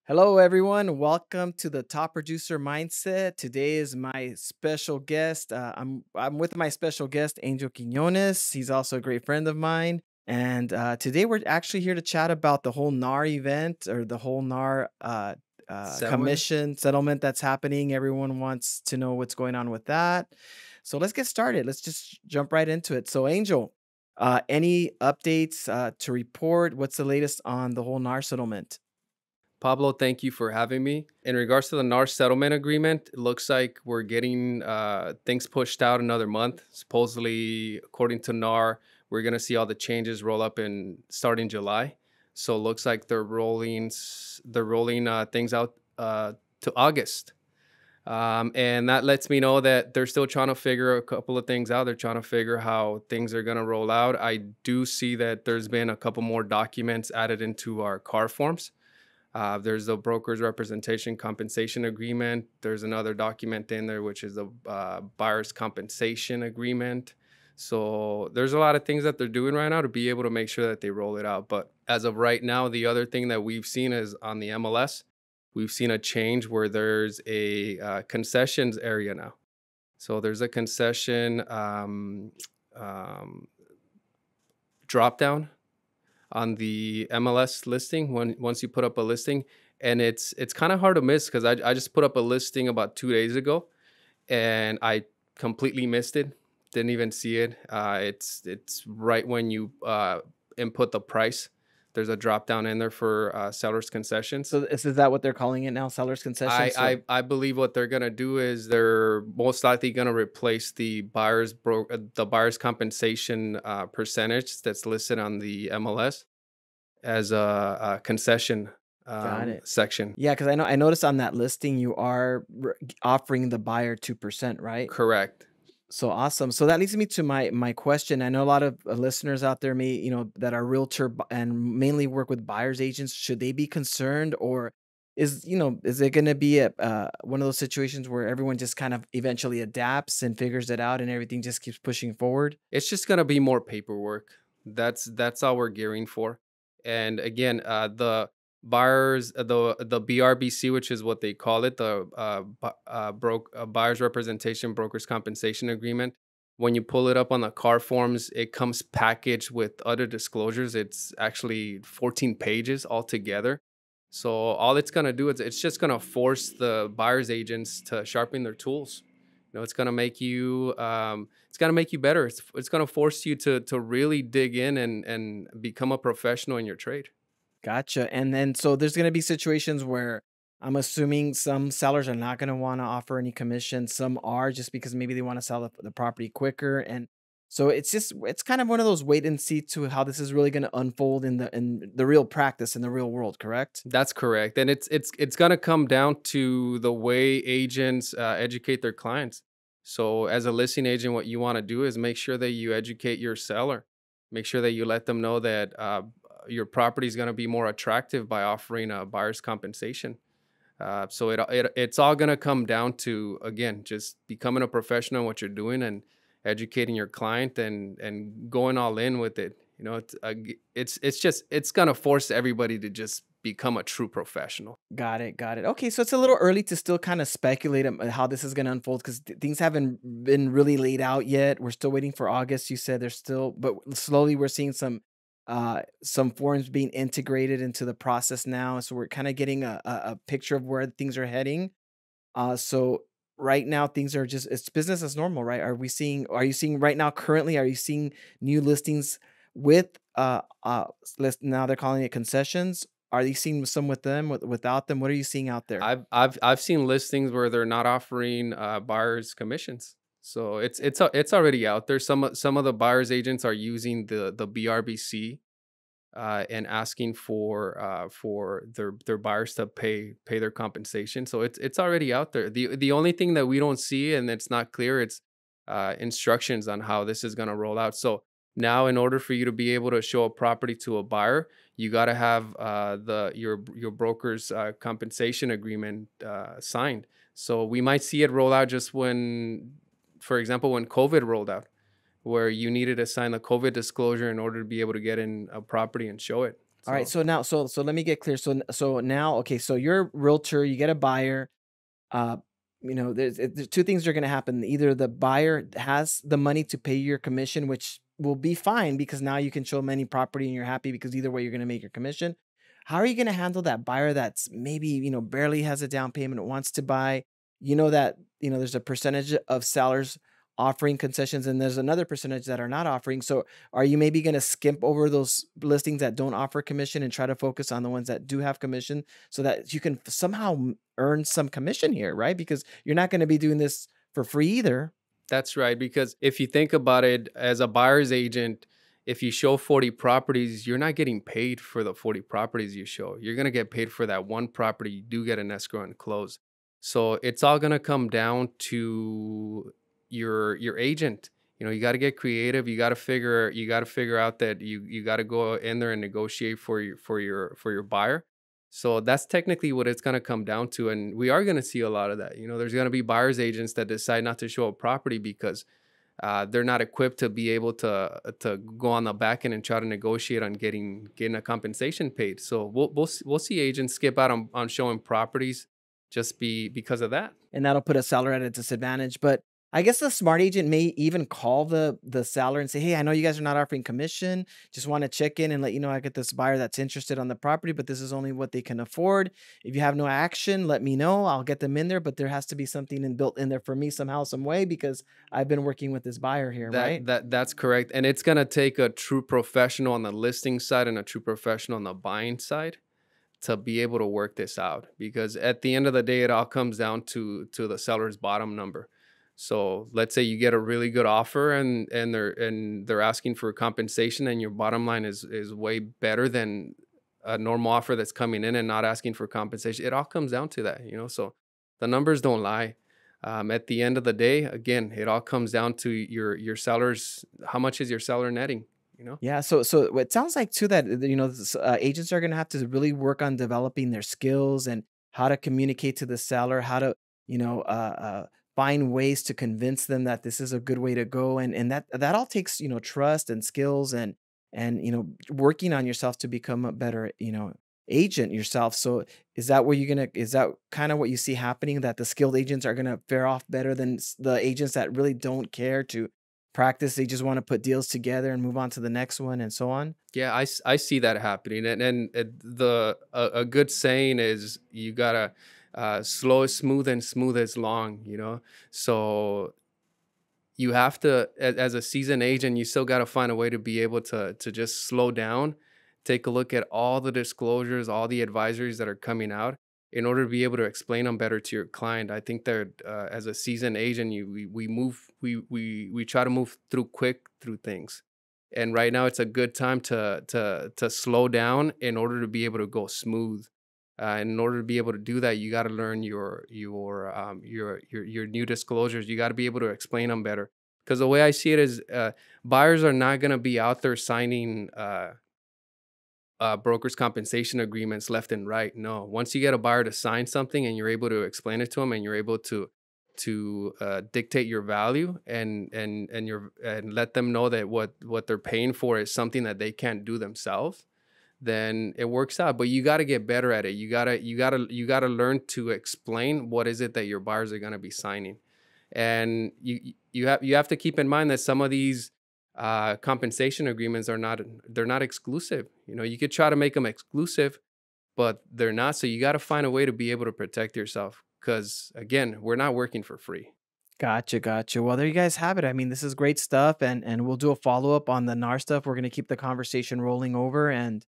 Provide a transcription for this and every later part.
Hello, everyone. Welcome to the Top Producer Mindset. Today is my special guest. I'm with my special guest, Angel Quinones. He's also a great friend of mine. And today we're actually here to chat about the whole NAR event or the whole NAR Settlement? commission settlement that's happening. Everyone wants to know what's going on with that. So let's get started. Let's just jump right into it. So, Angel, any updates to report? What's the latest on the whole NAR settlement? Pablo, thank you for having me. In regards to the NAR settlement agreement, it looks like we're getting things pushed out another month. Supposedly, according to NAR, we're going to see all the changes roll up in starting July. So it looks like they're rolling things out to August. And that lets me know that they're still trying to figure a couple of things out. They're trying to figure how things are going to roll out. I do see that there's been a couple more documents added into our car forms. There's the broker's representation compensation agreement. There's another document in there, which is the buyer's compensation agreement. So there's a lot of things that they're doing right now to be able to make sure that they roll it out. But as of right now, the other thing that we've seen is on the MLS, we've seen a change where there's a concessions area now. So there's a concession um, drop down on the MLS listing when once you put up a listing, and it's kind of hard to miss because I just put up a listing about 2 days ago and I completely missed it. Didn't even see it. It's right when you input the price. There's a drop down in there for sellers concessions. So is that what they're calling it now, seller's I, concessions? So I I believe what they're gonna do is they're most likely gonna replace the buyer's compensation percentage that's listed on the MLS as a concession got it. section. Yeah, because I noticed on that listing you are offering the buyer 2%, right? Correct. So awesome. So that leads me to my question. I know a lot of listeners out there may, that are and mainly work with buyers agents. Should they be concerned, or is it going to be one of those situations where everyone just kind of eventually adapts and figures it out and everything just keeps pushing forward? It's just gonna be more paperwork. That's all we're gearing for. And again, the BRBC, which is what they call it, the buyer's representation brokers compensation agreement. When you pull it up on the car forms, it comes packaged with other disclosures. It's actually 14 pages altogether. So all it's gonna do is it's just gonna force the buyer's agents to sharpen their tools. It's gonna make you better. It's gonna force you to really dig in and become a professional in your trade. Gotcha. And then so there's gonna be situations where I'm assuming some sellers are not gonna wanna offer any commission, some are just because maybe they wanna sell the property quicker, and so it's kind of one of those wait and see to how this is really gonna unfold in the real practice, in the real world, correct? That's correct, and it's gonna come down to the way agents educate their clients. So, as a listing agent, what you want to do is make sure that you educate your seller. Make sure that you let them know that your property is going to be more attractive by offering a buyer's compensation. So it's all gonna come down to, again, just becoming a professional in what you're doing and educating your client and going all in with it. It's gonna force everybody to just become a true professional. Got it, got it. Okay, so it's a little early to still kinda speculate, how this is gonna unfold 'cause things haven't been really laid out yet. We're still waiting for August, you said there's still but slowly we're seeing some forms being integrated into the process now, so we're kinda getting a picture of where things are heading. So right now things are just it's business as normal, right? Are you seeing right now currently, are you seeing new listings with, list now they're calling it concessions? Are you seeing some with them, without them? What are you seeing out there? I've seen listings where they're not offering buyers commissions. So it's already out there. Some of the buyers agents are using the BRBC and asking for their buyers to pay their compensation. So it's already out there. The only thing that we don't see and it's not clear, it's instructions on how this is going to roll out. So now, in order for you to be able to show a property to a buyer, you got to have your broker's compensation agreement signed. So we might see it roll out just when, for example, when COVID rolled out, where you needed to sign the COVID disclosure in order to be able to get in a property and show it. All right, So so now so let me get clear. So now, okay, so you're a realtor, you get a buyer. Uh, there's 2 things are gonna happen. Either the buyer has the money to pay your commission, which will be fine because now you can show them any property and you're happy because either way you're gonna make your commission. How are you gonna handle that buyer that's maybe, barely has a down payment, wants to buy? You know that, there's a percentage of sellers offering concessions and there's another percentage that are not offering. So are you maybe gonna skimp over those listings that don't offer commission and try to focus on the ones that do have commission so that you can somehow earn some commission here, right? Because you're not gonna be doing this for free either. that's right, because if you think about it as a buyer's agent, if you show 40 properties, you're not getting paid for the 40 properties you show. You're going to get paid for that one property you do get an escrow and close. So it's all going to come down to your agent. You got to get creative. You got to figure out that you got to go in there and negotiate for your buyer. So that's technically what it's going to come down to. And we are going to see a lot of that. There's going to be buyer's agents that decide not to show a property because they're not equipped to be able to go on the back end and try to negotiate on getting a compensation paid. So we'll see agents skip out on showing properties just because of that. And that'll put a seller at a disadvantage. But I guess the smart agent may even call the seller and say, "Hey, I know you guys are not offering commission. Just want to check in and let you know I get this buyer that's interested on the property, but this is only what they can afford. If you have no action, let me know. I'll get them in there, but there has to be something built in there for me somehow, some way, because I've been working with this buyer here, That right?" that that's correct, and it's gonna take a true professional on the listing side and a true professional on the buying side to be able to work this out, because at the end of the day it all comes down to the seller's bottom number. So let's say you get a really good offer and they're asking for compensation and your bottom line is way better than a normal offer that's coming in and not asking for compensation. It all comes down to that. So the numbers don't lie. At the end of the day, again, it all comes down to your sellers. How much is your seller netting? you know Yeah, so it sounds like too that agents are gonna have to really work on developing their skills and how to communicate to the seller, how to find ways to convince them that this is a good way to go, and that all takes trust and skills and working on yourself to become a better agent yourself. So is that kind of what you see happening, that the skilled agents are gonna fare off better than the agents that really don't care to practice, they just wanna put deals together and move on to the next one and so on? Yeah, I see that happening, and a good saying is you gotta slow is smooth and smooth is long. So you have to, as a seasoned agent, you still got to find a way to be able to just slow down, take a look at all the disclosures, all the advisories that are coming out in order to be able to explain them better to your client. I think that as a seasoned agent, we try to move through things. And right now it's a good time to slow down in order to be able to go smooth. In order to be able to do that, you got to learn your new disclosures. You got to be able to explain them better. Because the way I see it is, buyers are not going to be out there signing brokers' compensation agreements left and right. No, once you get a buyer to sign something and you're able to explain it to them and you're able to dictate your value and let them know that what they're paying for is something that they can't do themselves, then it works out. But you got to get better at it. You got to learn to explain what is it that your buyers are going to be signing. And you have to keep in mind that some of these compensation agreements they're not exclusive. You could try to make them exclusive, but they're not. So you got to find a way to be able to protect yourself, because again, we're not working for free. Gotcha, gotcha. Well, there you guys have it. I mean, this is great stuff, and we'll do a follow-up on the NAR stuff. We're gonna keep the conversation rolling over and,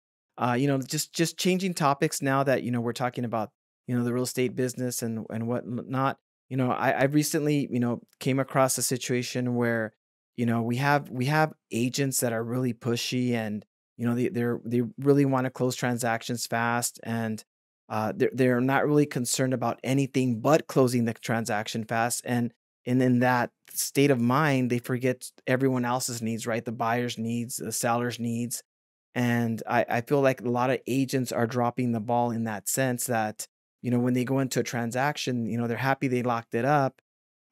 just changing topics now that, we're talking about, the real estate business and whatnot. I recently, came across a situation where, we have agents that are really pushy and, they really want to close transactions fast and they're not really concerned about anything but closing the transaction fast. And in that state of mind, they forget everyone else's needs, right? The buyer's needs, the seller's needs. And I feel like a lot of agents are dropping the ball in that sense that, when they go into a transaction, they're happy they locked it up.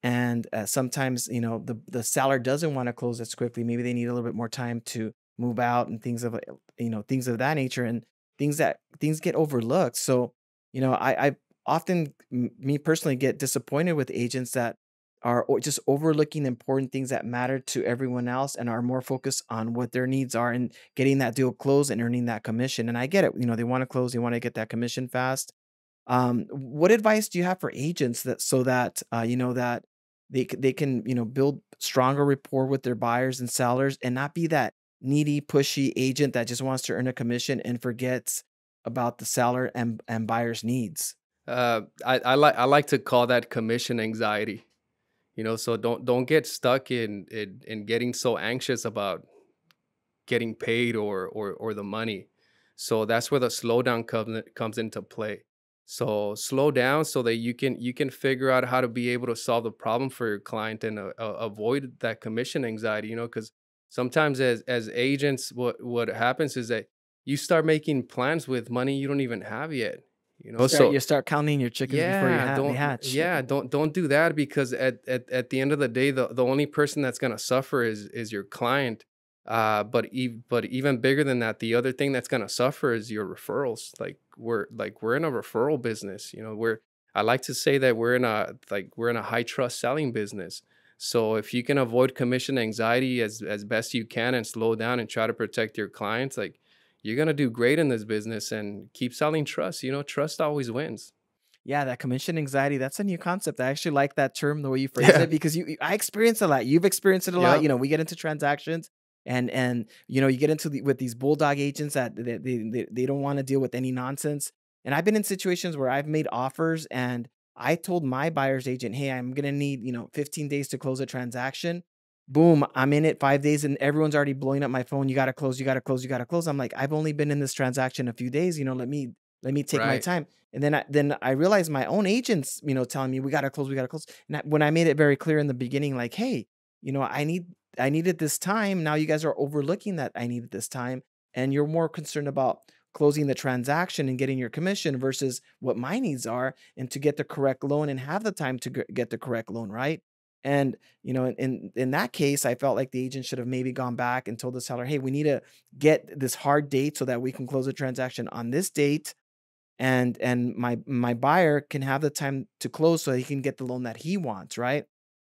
And sometimes, the seller doesn't want to close as quickly. Maybe they need a little bit more time to move out and things of that nature, and things get overlooked. So, I often, me personally, get disappointed with agents that are just overlooking important things that matter to everyone else and are more focused on what their needs are and getting that deal closed and earning that commission. And I get it, they want to close, they want to get that commission fast. What advice do you have for agents that so that that they can build stronger rapport with their buyers and sellers and not be that needy, pushy agent that just wants to earn a commission and forgets about the seller and buyer's needs? I like to call that commission anxiety. So don't get stuck in getting so anxious about getting paid or the money. So that's where the slowdown comes into play. So slow down so that you can figure out how to be able to solve the problem for your client and avoid that commission anxiety. Because sometimes as agents, what happens is that you start making plans with money you don't even have yet. So You start counting your chickens before they hatch. don't do that because at the end of the day, the only person that's gonna suffer is your client. But even bigger than that, the other thing that's gonna suffer is your referrals. Like we're in a referral business. I like to say that we're in a high trust selling business. So if you can avoid commission anxiety as best you can and slow down and try to protect your clients, like you're gonna do great in this business and keep selling trust. Trust always wins. Yeah, that commission anxiety, that's a new concept. I actually like that term, the way you phrase Yeah. it, because I experience it a lot. You've experienced it a lot. Yep. We get into transactions and you get into with these bulldog agents that they don't want to deal with any nonsense. And I've been in situations where I've made offers and I told my buyer's agent, "Hey, I'm going to need, 15 days to close a transaction." Boom, I'm in it 5 days and everyone's already blowing up my phone. You got to close, you got to close, you got to close. I'm like, "I've only been in this transaction a few days, let me take my Right. time." And then I realized my own agents, telling me, "We gotta close, we gotta close." And when I made it very clear in the beginning, like, "Hey, I needed this time. Now you guys are overlooking that I needed this time, and you're more concerned about closing the transaction and getting your commission versus what my needs are, and to get the correct loan and have the time to get the correct loan, right?" And in that case, I felt like the agent should have maybe gone back and told the seller, "Hey, we need to get this hard date so that we can close the transaction on this date, and my buyer can have the time to close so he can get the loan that he wants," right?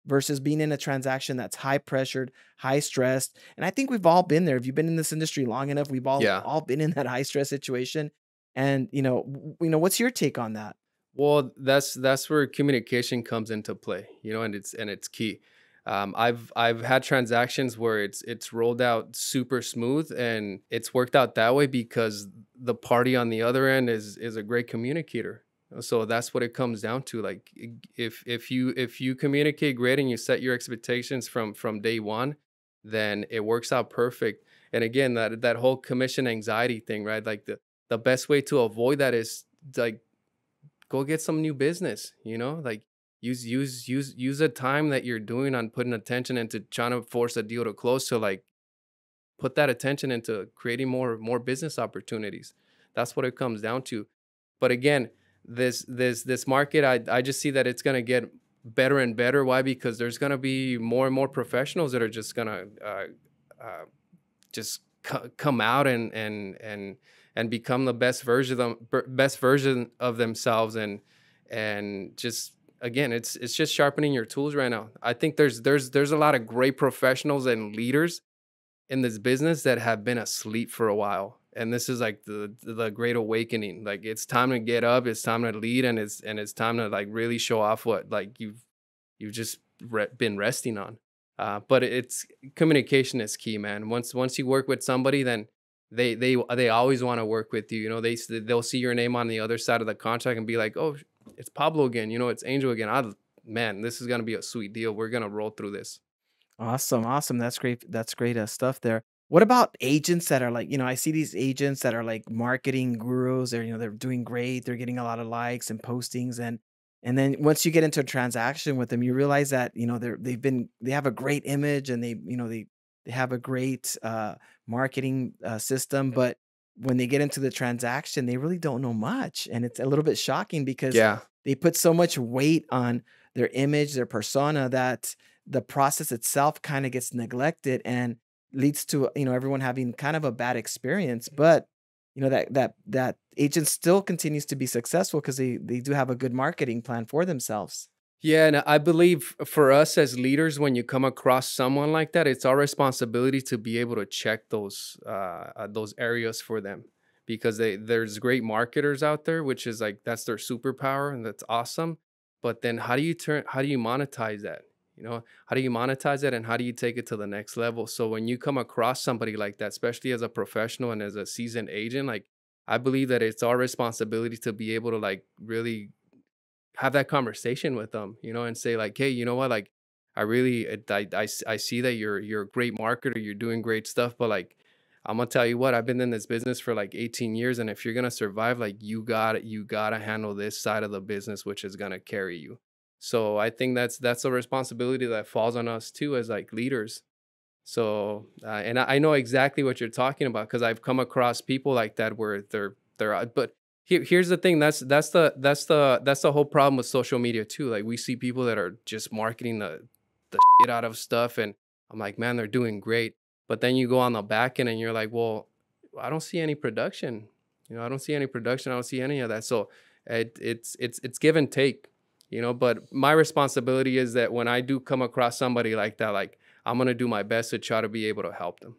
Versus being in a transaction that's high pressured, high stressed. And I think we've all been there. If you've been in this industry long enough, we've all Yeah. all been in that high stress situation. And what's your take on that? Well, that's where communication comes into play, and it's key. I've had transactions where it's rolled out super smooth, and it's worked out that way because the party on the other end is a great communicator. So that's what it comes down to. Like if you communicate great and you set your expectations from day one, then it works out perfect. And again, that whole commission anxiety thing, right? Like the best way to avoid that is like go get some new business, like use the time that you're doing on putting attention into trying to force a deal to close to like put that attention into creating more business opportunities. That's what it comes down to. But again, this market, I just see that it's gonna get better and better. Why? Because there's gonna be more and more professionals that are just gonna uh, come out and become the best version of themselves, and just again, it's just sharpening your tools right now. I think there's a lot of great professionals and leaders in this business that have been asleep for a while, and this is like the great awakening. Like it's time to get up, it's time to lead, and it's time to like really show off what like you've just been resting on. But it's communication is key, man. Once you work with somebody, then they always want to work with you. They'll see your name on the other side of the contract and be like, "Oh, it's Pablo again. It's Angel again. Man, this is gonna be a sweet deal. We're gonna roll through this." Awesome, awesome. That's great. That's great stuff there. What about agents that are like, I see these agents that are like marketing gurus. They're doing great. They're getting a lot of likes and postings, and then once you get into a transaction with them, you realize that they have a great image, and they have a great marketing system, but when they get into the transaction, they really don't know much, and it's a little bit shocking because Yeah. they put so much weight on their image, their persona, that the process itself kind of gets neglected. And leads to, everyone having kind of a bad experience, but, that agent still continues to be successful because they do have a good marketing plan for themselves. Yeah, and I believe for us as leaders, when you come across someone like that, it's our responsibility to be able to check those areas for them, because there's great marketers out there, which is like that's their superpower, and that's awesome. But then how do you monetize that? How do you monetize it, and how do you take it to the next level? So when you come across somebody like that, especially as a professional and as a seasoned agent, like I believe that it's our responsibility to be able to like really have that conversation with them, and say like, "Hey, you know what? Like, I really, I see that you're a great marketer, you're doing great stuff, but like, I'm gonna tell you what, I've been in this business for like 18 years, and if you're gonna survive, like, you gotta handle this side of the business, which is gonna carry you." So I think that's a responsibility that falls on us too as like leaders. So, and I know exactly what you're talking about because I've come across people like that where but here's the thing. That's the whole problem with social media too. Like we see people that are just marketing the shit out of stuff, and I'm like, man, they're doing great. But then you go on the back end and you're like, well, I don't see any production. I don't see any production. I don't see any of that. So it's give and take. But my responsibility is that when I do come across somebody like that, like I'm gonna do my best to try to be able to help them.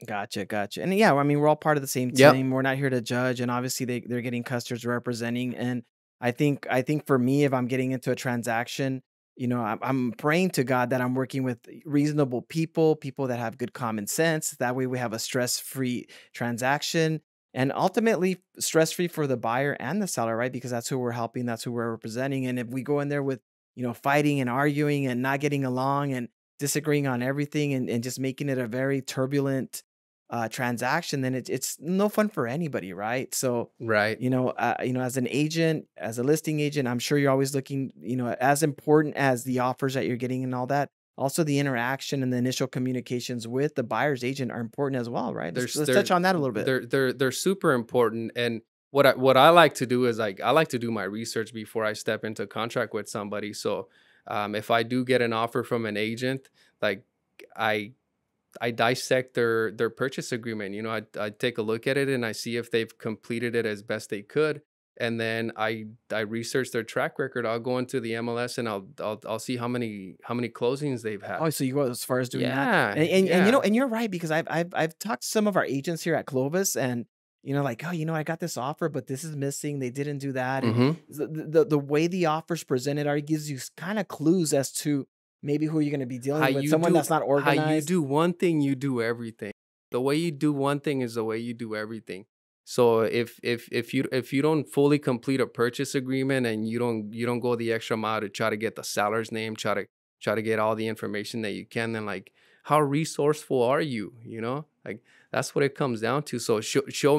Gotcha, gotcha. And yeah, I mean, we're all part of the same Yep. team. We're not here to judge, and obviously they're getting customers representing. And I think for me, if I'm getting into a transaction, I'm praying to God that I'm working with reasonable people, people that have good common sense. That way, we have a stress-free transaction, and ultimately stress-free for the buyer and the seller, right? Because that's who we're helping, that's who we're representing. And if we go in there with fighting and arguing and not getting along and disagreeing on everything and just making it a very turbulent transaction, then it's no fun for anybody, right? So, Right. as an agent, as a listing agent, I'm sure you're always looking, as important as the offers that you're getting and all that. Also, the interaction and the initial communications with the buyer's agent are important as well, right? Let's There's let's touch on that a little bit. they're super important. And what I like to do is like I like to do my research before I step into contract with somebody. So if I do get an offer from an agent, like I I dissect their purchase agreement. I take a look at it and I see if they've completed it as best they could, and then I research their track record. I'll go into the MLS and I'll see how many closings they've had. Oh, so you go as far as doing that? Yeah, And yeah. and you're right because I've talked to some of our agents here at Clovis and like, "Oh, I got this offer, but this is missing. They didn't do that." And Mhm. the way the offer's presented already gives you kind of clues as to maybe who you're going to be dealing with, someone that's not How you organized. do one thing, you do everything. The way you do one thing is the way you do everything. So if you don't fully complete a purchase agreement and you don't go the extra mile to try to get the seller's name, try to get all the information that you can, then like how resourceful are you? Like that's what it comes down to. So show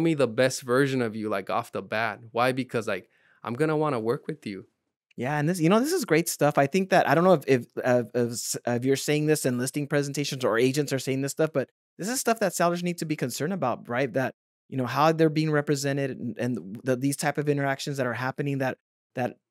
me the best version of you like off the bat. Why? Because like I'm gonna want to work with you. Yeah, and this is great stuff. I think that I don't know if you're saying this in listing presentations or agents are saying this stuff, but this is stuff that sellers need to be concerned about, right? That how they're being represented and these type of interactions that are happening that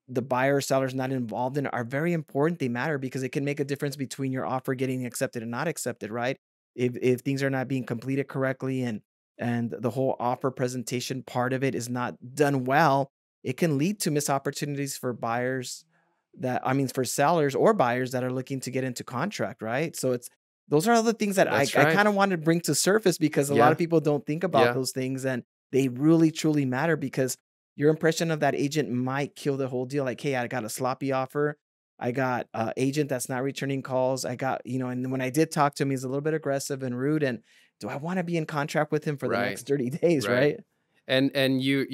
the buyer or seller is not involved in are very important. They matter because it can make a difference between your offer getting accepted and not accepted, right? If things are not being completed correctly and the whole offer presentation part of it is not done well, it can lead to missed opportunities for buyers for sellers or buyers that are looking to get into contract, right? So those are all the things that That's I right. kind of want to bring to surface because a lot Yeah. of people don't think about Yeah. those things and they really truly matter because your impression of that agent might kill the whole deal. Like, hey, I got a sloppy offer. I got a agent that's not returning calls. I got, and when I did talk to him, he's a little bit aggressive and rude. And do I want to be in contract with him for the Right. next 30 days, Right. right? And you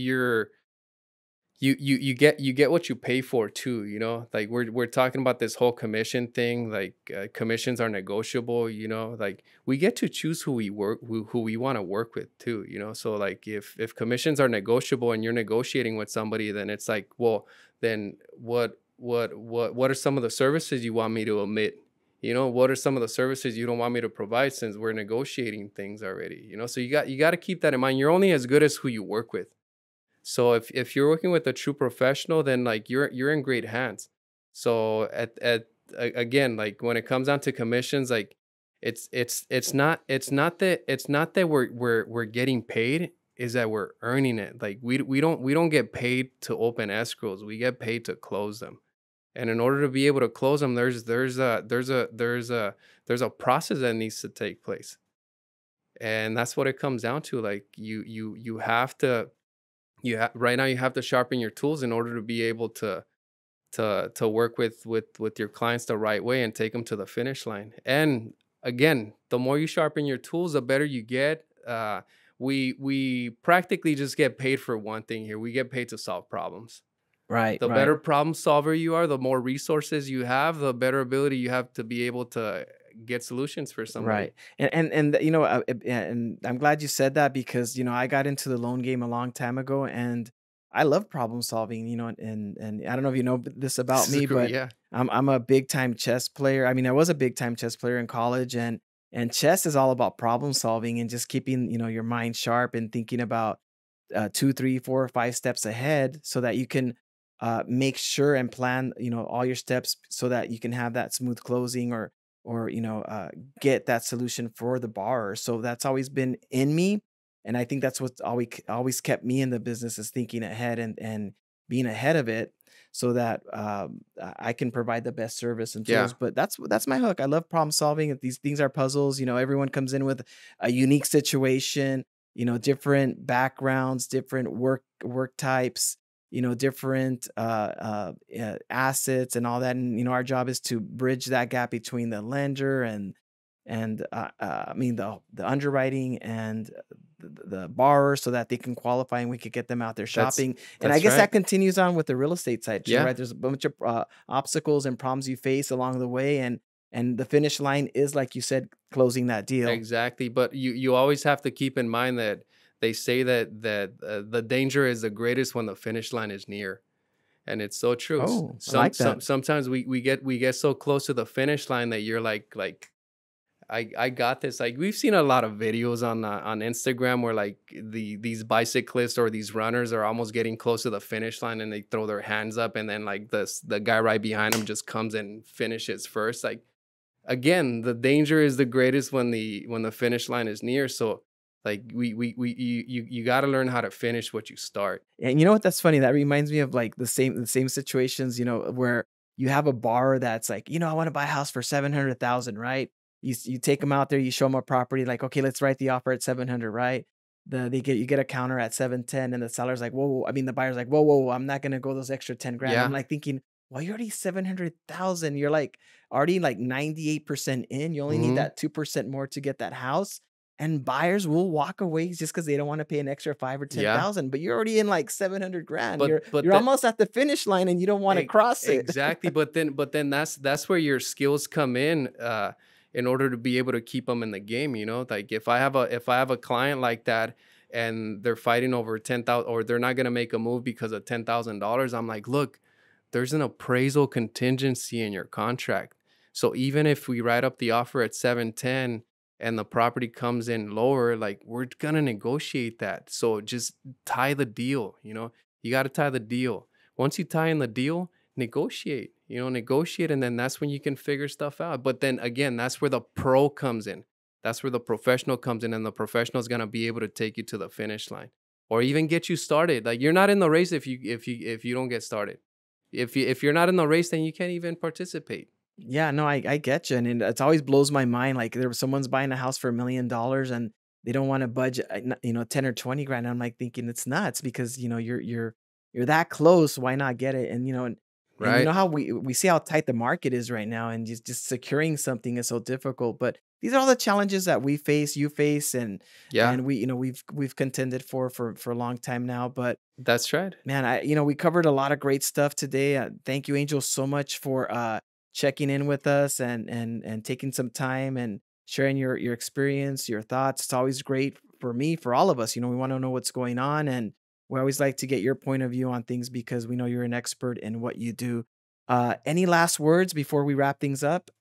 get what you pay for too, like we're talking about this whole commission thing, like commissions are negotiable, like we get to choose who we want to work with too, so like if commissions are negotiable and you're negotiating with somebody, then it's like, well, then what are some of the services you want me to omit? What are some of the services you don't want me to provide since we're negotiating things already? So you got to keep that in mind. You're only as good as who you work with. So if you're working with a true professional, then like you're in great hands. So again, like when it comes down to commissions, like It's not that we're getting paid, is that we're earning it. Like, we don't get paid to open escrows, we get paid to close them. And in order to be able to close them, there's a process that needs to take place. And that's what it comes down to. Like, you have to, right now you have to sharpen your tools in order to be able to work with your clients the right way and take them to the finish line. And again, the more you sharpen your tools, the better you get. We practically just get paid for one thing here. We get paid to solve problems. Right, The right. better problem solver you are, the more resources you have, the better ability you have to be able to get solutions for somebody. Right. Yeah, and I'm glad you said that because, I got into the loan game a long time ago and I love problem solving, and I don't know if you know this about This is me, great. but Yeah, I'm a big time chess player. I mean, I was a big time chess player in college and chess is all about problem solving and just keeping, your mind sharp and thinking about 2, 3, 4, 5 steps ahead so that you can make sure and plan, all your steps so that you can have that smooth closing or get that solution for the borrower. So that's always been in me, and I think that's what's always kept me in the business is thinking ahead and being ahead of it, so that I can provide the best service and yeah, tools. But that's my hook. I love problem solving. If these things are puzzles, everyone comes in with a unique situation, different backgrounds, different work types, different assets and all that. And our job is to bridge that gap between the lender and I mean the underwriting and the borrower so that they can qualify and we could get them out there that's shopping. And I that's guess right. that continues on with the real estate side too, Yeah, right? There's a bunch of obstacles and problems you face along the way, and the finish line is like you said, closing that deal. exactly. But you always have to keep in mind that they say that the danger is the greatest when the finish line is near. And it's so true. Oh, I like that. Sometimes we get so close to the finish line that you're like, I got this. Like, we've seen a lot of videos on Instagram where, like, these bicyclists or these runners are almost getting close to the finish line and they throw their hands up, and then, like, the guy right behind them just comes and finishes first. Like, again, the danger is the greatest when the finish line is near. So, like, we you got to learn how to finish what you start. And you know what? That's funny. That reminds me of like the same situations, where you have a borrower that's like, I want to buy a house for 700,000, right? You take them out there, you show them a property, like, okay, let's write the offer at 700, right? You get a counter at 710, and the seller's like, whoa, whoa. I mean, the buyer's like, whoa, whoa, whoa, I'm not gonna go those extra 10 grand. I'm Yeah, like thinking, well, you're already 700,000. You're like already like 98% in. You only need hmm, that 2% more to get that house. And buyers will walk away just because they don't wanna pay an extra 5 or yeah. 10,000, but you're already in like 700 grand. You're But you're that almost at the finish line and you don't wanna cross it. Exactly, but then that's where your skills come in order to be able to keep them in the game, you know? Like, if I have a client like that and they're fighting over 10,000, or they're not gonna make a move because of $10,000, I'm like, "Look, there's an appraisal contingency in your contract. So even if we write up the offer at 710 and the property comes in lower, like, we're gonna negotiate that. So just tie the deal, you know? You gotta tie the deal. Once you tie in the deal, negotiate, and then that's when you can figure stuff out. But then again, that's where the pro comes in. That's where the professional comes in, and the professional is gonna be able to take you to the finish line or even get you started. Like, you're not in the race if you don't get started. If you're not in the race, then you can't even participate. Yeah, no, I get you, and it's always blows my mind, like, someone's buying a house for $1,000,000 and they don't wanna budge, 10 or 20 grand. I'm, like, thinking it's nuts because, you're that close, why not get it? And you know Right. how we see how tight the market is right now, and just securing something is so difficult, but these are all the challenges that we face, you face, and Yeah, and we've contended for a long time now, but that's right. man, we covered a lot of great stuff today. Thank you, Angel, so much for checking in with us and taking some time and sharing your experience, your thoughts. It's always great for me, for all of us. We want to know what's going on, and we always like to get your point of view on things because we know you're an expert in what you do. Any last words before we wrap things up?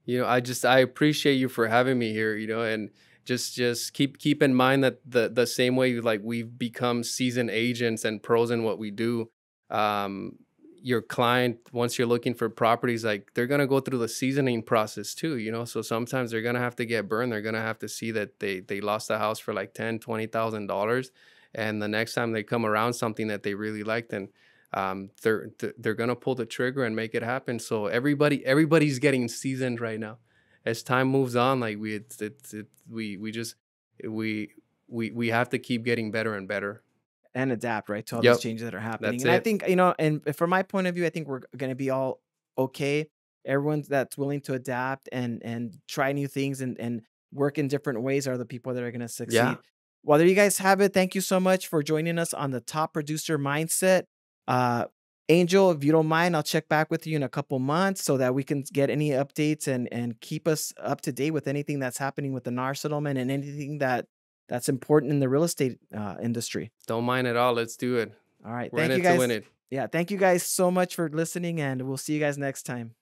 I appreciate you for having me here, and just keep in mind that the same way, like, we've become seasoned agents and pros in what we do. Um, your client, once you're looking for properties, like, they're gonna go through the seasoning process too, you know? So sometimes they're gonna have to get burned. They're gonna have to see that they lost the house for like 10, $20,000, and the next time they come around something that they really liked, and they're gonna pull the trigger and make it happen. So everybody's getting seasoned right now. As time moves on, like, we just we we have to keep getting better and better. And adapt, right, to all these Yep, changes that are happening. that's And I it. think, and from my point of view, I think we're gonna be all okay. Everyone that's willing to adapt and try new things and work in different ways are the people that are gonna Yeah. succeed. Well, there you guys have it. Thank you so much for joining us on the Top Producer Mindset. Uh, Angel, if you don't mind, I'll check back with you in a couple months so that we can get any updates and keep us up to date with anything that's happening with the NAR settlement and anything that's important in the real estate industry. Don't mind at all. Let's do it. All right. We're in Thank you it to win guys. it. Yeah. Thank you guys so much for listening, and we'll see you guys next time.